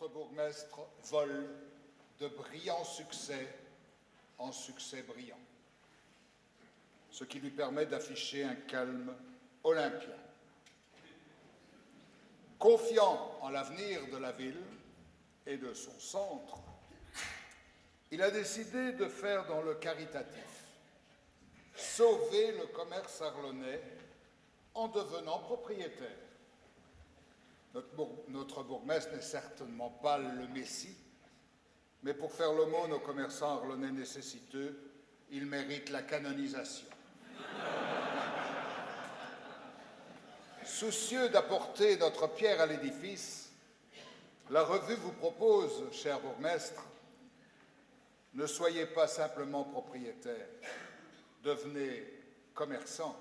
notre bourgmestre vole de brillants succès en succès brillants, ce qui lui permet d'afficher un calme olympien. Confiant en l'avenir de la ville et de son centre, il a décidé de faire dans le caritatif, sauver le commerce arlonnais en devenant propriétaire. Notre bourgmestre n'est certainement pas le Messie, mais pour faire l'aumône aux commerçants arlonnais nécessiteux, il mérite la canonisation. Soucieux d'apporter notre pierre à l'édifice, la revue vous propose, cher bourgmestre, ne soyez pas simplement propriétaire, devenez commerçant.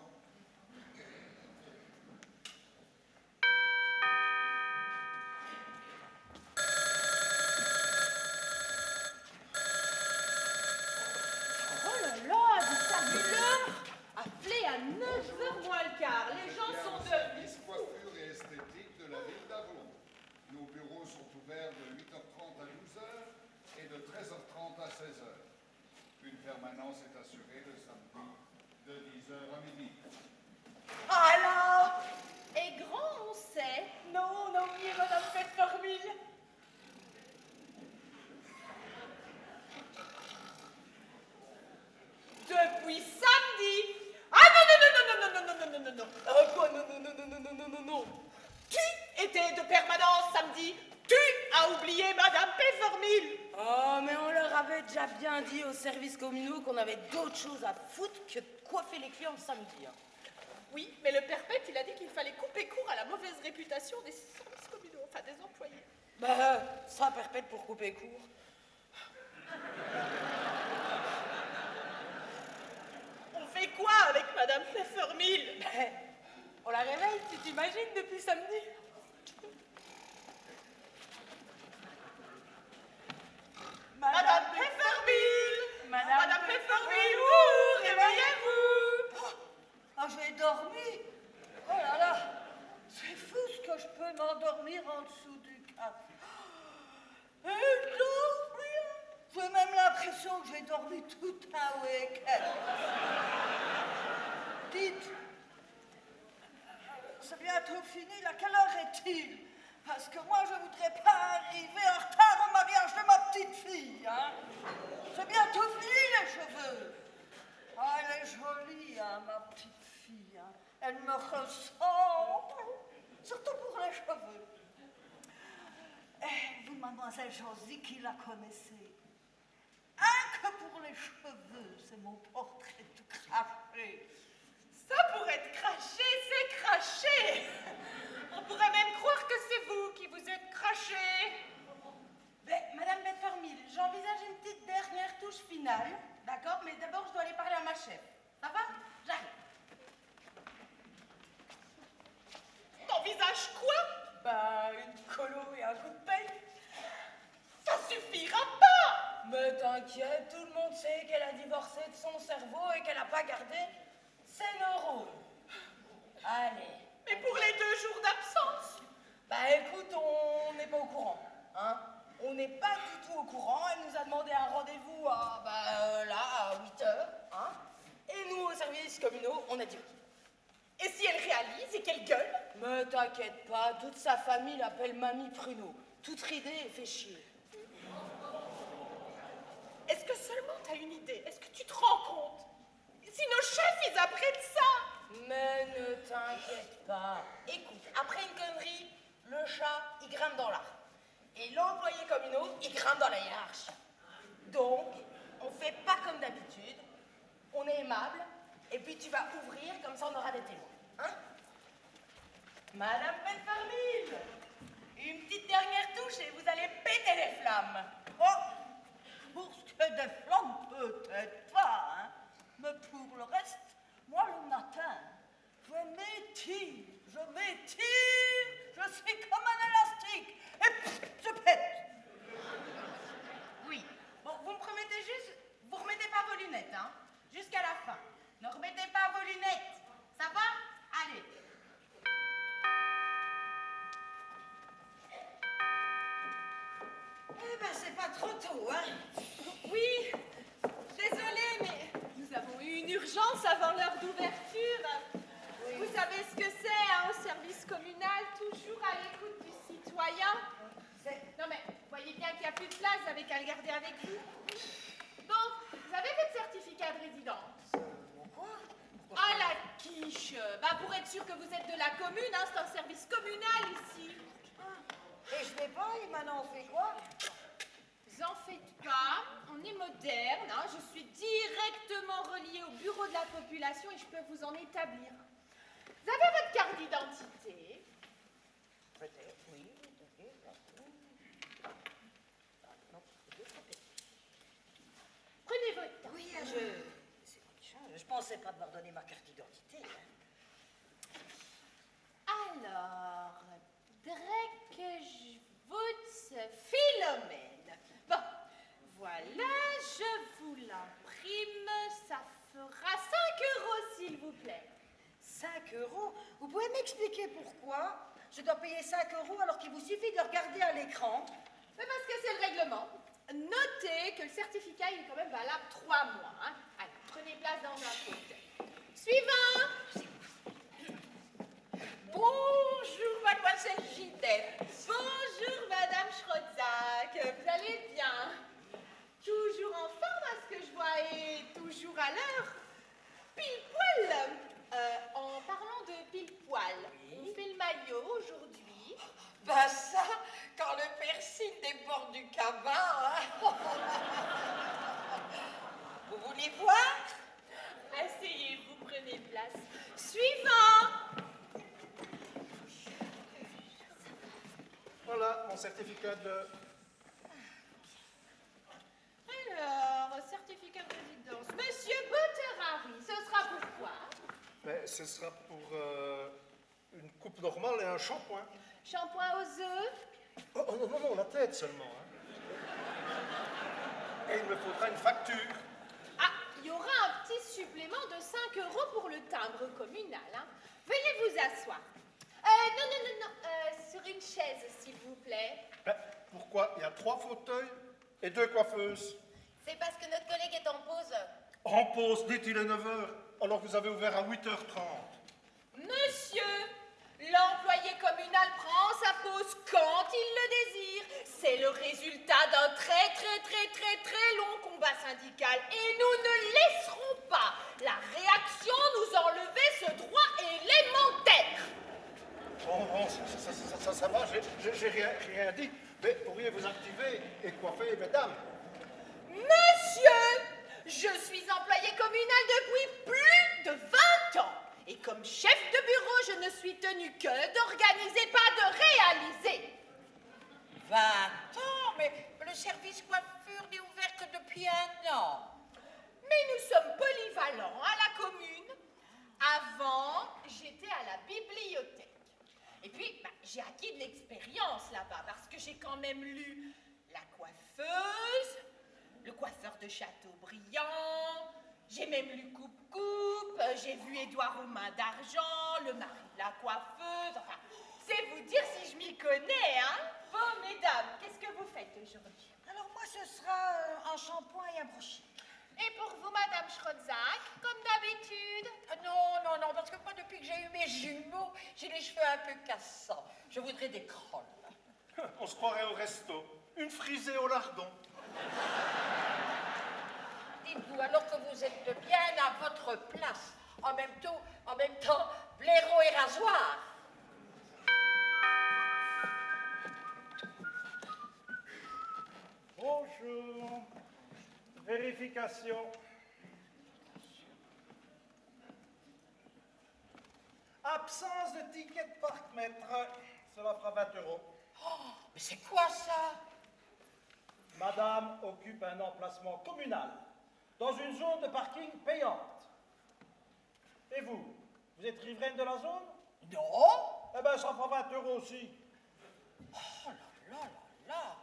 Permanence est assurée le samedi de 10h à midi. Alors, est grand, on sait. Non, on a oublié Madame Fête-Formule. Depuis samedi. Ah non. Quoi, non. Tu étais de permanence samedi. Tu as oublié Madame Fête-Formule. Oh, mais on leur avait déjà bien dit aux services communaux qu'on avait d'autres choses à foutre que de coiffer les clients le samedi. Hein. Oui, mais le perpète, il a dit qu'il fallait couper court à la mauvaise réputation des services communaux, enfin des employés. Bah, ça perpète pour couper court. On fait quoi avec Madame Pfeffermille? On la réveille, tu t'imagines, depuis samedi? Madame Pfeffermille! Madame Pfeffermille, ouh, réveillez-vous! J'ai dormi. Oh là là, c'est fou ce que je peux m'endormir en dessous du café. Et dormir. J'ai même l'impression que j'ai dormi tout un week-end. Dites, c'est bientôt fini, là, quelle heure est-il? Parce que moi, je voudrais pas arriver en retard au mariage de ma petite fille, hein. C'est bientôt fini, les cheveux. Ah, elle est jolie, hein, ma petite fille, hein. Elle me ressemble, surtout pour les cheveux. Eh, vous, mademoiselle Josie, qui la connaissez? Que pour les cheveux, c'est mon portrait tout craché. Ça pourrait être craché, c'est craché. On pourrait même croire que c'est vous qui vous êtes craché. Mais, Madame Pfeffermille, j'envisage une petite dernière touche finale, d'accord? Mais d'abord, je dois aller parler à ma chef. Ça va? J'arrive. T'envisages quoi? Bah, une colo et un coup de paye. Ça suffira pas. Mais t'inquiète, tout le monde sait qu'elle a divorcé de son cerveau et qu'elle n'a pas gardé ses neurones. Allez. Mais pour les 2 jours d'absence? Bah écoute, on n'est pas au courant, hein. On n'est pas du tout au courant. Elle nous a demandé un rendez-vous à, là, à 8h, hein. Et nous, au service communaux, on a dit oui. Et si elle réalise et qu'elle gueule? Mais t'inquiète pas, toute sa famille l'appelle Mamie Pruneau. Toute ridée et fait chier. Est-ce que seulement t'as une idée? Est-ce que tu te rends compte? Si nos chefs, ils apprennent ça? Mais ne t'inquiète pas. Écoute, après une connerie, le chat, il grimpe dans l'arbre. Et l'employé communaux, il grimpe dans la hiérarchie. Donc, on fait pas comme d'habitude. On est aimable. Et puis tu vas ouvrir, comme ça on aura des témoins. Hein? Madame Pfeffermille, une petite dernière touche et vous allez péter les flammes. Oh, pour ce qui est des flammes, peut-être pas, hein. Mais pour le reste, moi, le matin, je m'étire, je suis comme un élastique, et pff, je pète. Oui. Bon, vous me promettez juste, vous remettez pas vos lunettes, hein, jusqu'à la fin. Ne remettez pas vos lunettes. Ça va? Allez. Eh ben, c'est pas trop tôt, hein? Oui, désolée, mais nous avons eu une urgence avant l'heure d'ouverture. Vous savez ce que c'est, hein, au service communal, toujours à l'écoute du citoyen. Non mais, vous voyez bien qu'il n'y a plus de place, vous n'avez qu'à le garder avec vous. Donc, vous avez votre certificat de résidence. Pourquoi? Ah, la quiche. Bah, pour être sûr que vous êtes de la commune, hein, c'est un service communal ici. Et je l'ai pas, et maintenant on fait quoi? Vous en faites pas, on est moderne, hein, je suis directement reliée au bureau de la population et je peux vous en établir. Vous avez votre carte d'identité. Peut-être, oui. Prenez votre temps. Oui, je pensais pas devoir donner ma carte d'identité. Alors, Drekjvoets Philomène. Bon, voilà, je vous l'imprime, ça fera 5 € s'il vous plaît. 5 €? Vous pouvez m'expliquer pourquoi je dois payer 5 € alors qu'il vous suffit de regarder à l'écran? Mais parce que c'est le règlement. Notez que le certificat il est quand même valable 3 mois. Hein. Allez, prenez place dans un fauteuil. Suivant. Bonjour, mademoiselle Gidette. Bonjour, Madame Schrotzak. Vous allez bien? Toujours en forme à ce que je vois et toujours à l'heure? Pile poil. En parlant de pile poil, on fait le maillot aujourd'hui. Ben ça, quand le persil déborde du cabas, hein. Vous voulez voir? Asseyez-vous, prenez place. Suivant. Voilà mon certificat de... Alors, certificat de résidence. Monsieur Botterari, ce sera pour quoi? Mais ce sera pour une coupe normale et un shampoing. Shampoing aux œufs? Oh, oh, non, non, la tête seulement. Hein. Et il me faudra une facture. Ah, il y aura un petit supplément de 5 € pour le timbre communal. Hein. Veuillez vous asseoir. Non, sur une chaise, s'il vous plaît. Ben, pourquoi? Il y a 3 fauteuils et 2 coiffeuses. C'est parce que notre collègue est en pause. En pause, dit-il est 9 h, alors que vous avez ouvert à 8h30. Monsieur, l'employé communal prend sa pause quand il le désire. C'est le résultat d'un très long combat syndical. Et nous ne laisserons pas la réaction nous enlever ce droit élémentaire. Bon, ça va, j'ai rien dit. Mais pourriez vous activer et coiffer mesdames? Monsieur, je suis employé communal depuis plus de 20 ans. Et comme chef de bureau, je ne suis tenu que d'organiser, pas de réaliser. 20 ans, mais le service coiffure n'est ouvert que depuis 1 an. Mais nous sommes polyvalents à la commune. Avant, j'étais à la bibliothèque. Et puis, j'ai acquis de l'expérience là-bas parce que j'ai quand même lu La coiffeuse, Le coiffeur de Chateaubriand, j'ai même lu Coupe-Coupe, j'ai vu Édouard aux mains d'argent, Le mari de la coiffeuse, enfin, c'est vous dire si je m'y connais, hein. Bon, mesdames, qu'est-ce que vous faites aujourd'hui? Alors moi, ce sera un shampoing et un brochet. Et pour vous, Madame Schrotzak, comme d'habitude? Non, parce que moi, depuis que j'ai eu mes jumeaux, j'ai les cheveux un peu cassants. Je voudrais des crolles. On se croirait au resto. Une frisée au lardon. Dites-vous, alors que vous êtes bien à votre place, en même temps, blaireau et rasoir. Bonjour. Vérification. Absence de ticket de parc-mètre. Cela fera 20 €. Oh, mais c'est quoi ça? Madame occupe un emplacement communal dans une zone de parking payante. Et vous, vous êtes riveraine de la zone? Non. Eh bien, ça fera 20 € aussi. Oh là.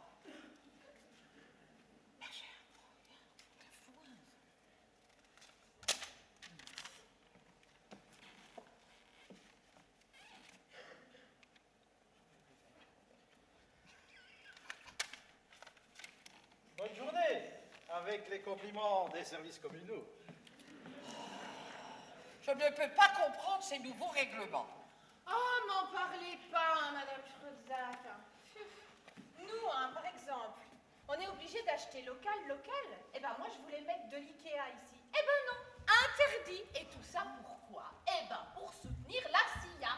avec les compliments des services communaux. Je ne peux pas comprendre ces nouveaux règlements. Oh, m'en parlez pas, Madame Schrozac. Nous, par exemple, on est obligé d'acheter local. Eh ben moi, je voulais mettre de l'IKEA ici. Eh ben non, interdit. Et tout ça pourquoi? Eh ben pour soutenir la CIA.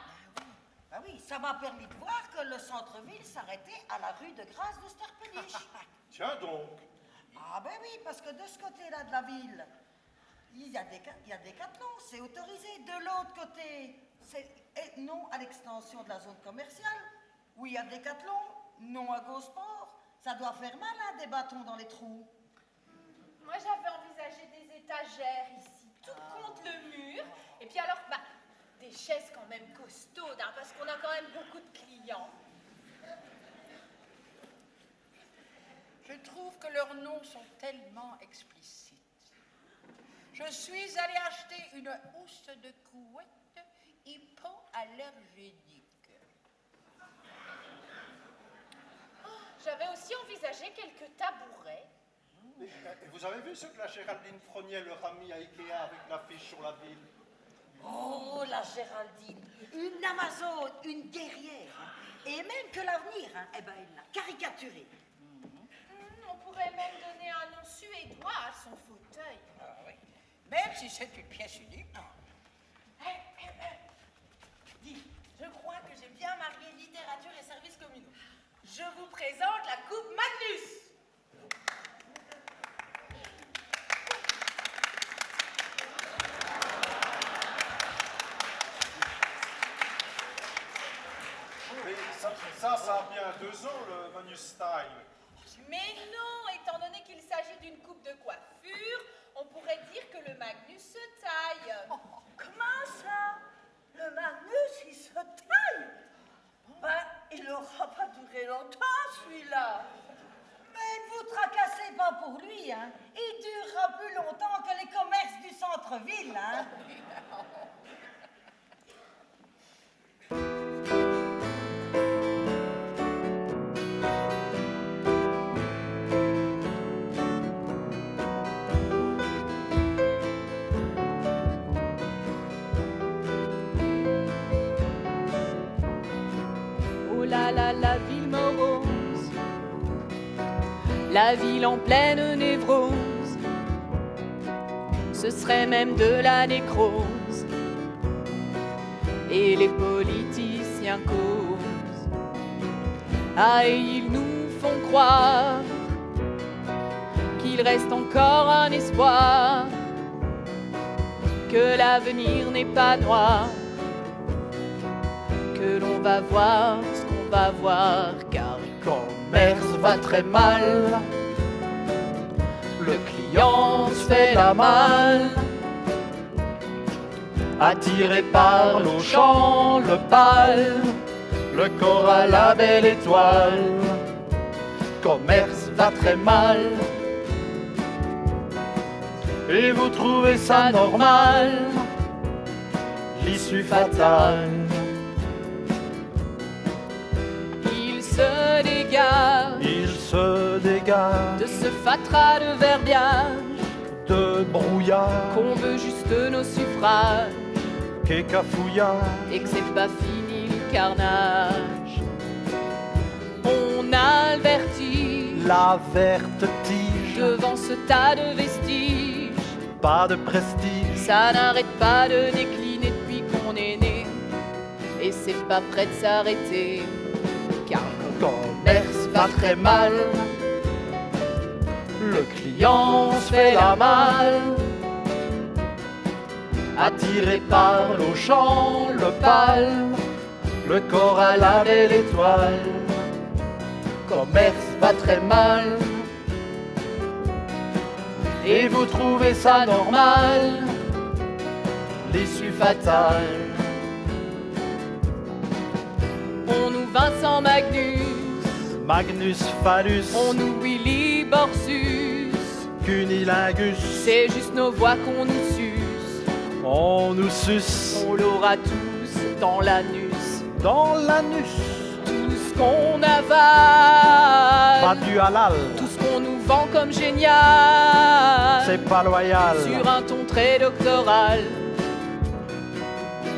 Ah oui, ça m'a permis de voir que le centre-ville s'arrêtait à la rue de Grâce de Sterpenich. Tiens donc. Ah ben oui, parce que de ce côté-là de la ville, il y a Decathlon, c'est autorisé. De l'autre côté, c'est non à l'extension de la zone commerciale. Oui, il y a Decathlon, non à Go Sport. Ça doit faire mal, hein, des bâtons dans les trous. Moi, j'avais envisagé des étagères ici, tout contre le mur. Et puis alors, des chaises quand même costaudes, hein, parce qu'on a quand même beaucoup de clients. Je trouve que leurs noms sont tellement explicites. Je suis allée acheter une housse de couette hypoallergénique. J'avais aussi envisagé quelques tabourets. Et vous avez vu ce que la Géraldine Froniel leur a mis à Ikea avec l'affiche sur la ville? Oh, la Géraldine, une Amazone, une guerrière. Et même que l'avenir, hein, eh ben, elle l'a caricaturé. On pourrait même donner un nom suédois à son fauteuil. Ah oui. Même si c'est une pièce unique. Dis, je crois que j'ai bien marié littérature et services communaux. Je vous présente la coupe Magnus. Mais ça a bien 2 ans, le Magnus Style. Mais non, étant donné qu'il s'agit d'une coupe de coiffure, on pourrait dire que le Magnus se taille. Comment ça? Le Magnus, il se taille? Ben, il n'aura pas duré longtemps, celui-là. Mais ne vous tracassez pas pour lui, hein. Il durera plus longtemps que les commerces du centre-ville, hein. La ville morose, la ville en pleine névrose, ce serait même de la nécrose, et les politiciens causent. Ah, et ils nous font croire qu'il reste encore un espoir, que l'avenir n'est pas noir, que l'on va voir ce qu'on va voir, car le commerce va très mal, le client se fait la malle, attiré par l'Auchan, le pâle, le corps à la belle étoile, commerce va très mal, et vous trouvez ça normal, l'issue fatale. Il se dégage de ce fatras de verbiage, de brouillard, qu'on veut juste nos suffrages, qu'est cafouillard, et que c'est pas fini le carnage. On a le vertige, la verte tige, devant ce tas de vestiges, pas de prestige, ça n'arrête pas de décliner depuis qu'on est né, et c'est pas prêt de s'arrêter, car le commerce va très mal, le client se fait la malle, attiré par l'Auchan, le pâle, le corps à la belle étoile, commerce va très mal, et vous trouvez ça normal, l'issue fatale. On nous Vincent Magnus, Magnus Phallus, on nous Willy Borsus, Cunilingus, c'est juste nos voix qu'on nous suce, on nous suce, on l'aura tous dans l'anus, dans l'anus, tout ce qu'on avale, pas du halal, tout ce qu'on nous vend comme comme génial. C'est pas loyal. Sur un ton très doctoral.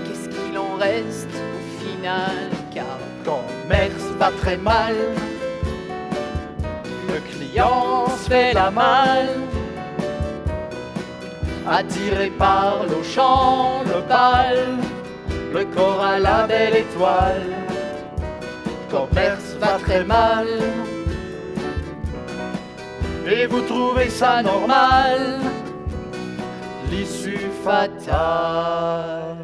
Qu'est-ce qu'il en reste au final? Car le commerce va très mal. Le client se fait la malle. Attiré par l'eau champ, l'opale, le corps à la belle étoile. Le commerce va très mal. Et vous trouvez ça normal? L'issue fatale.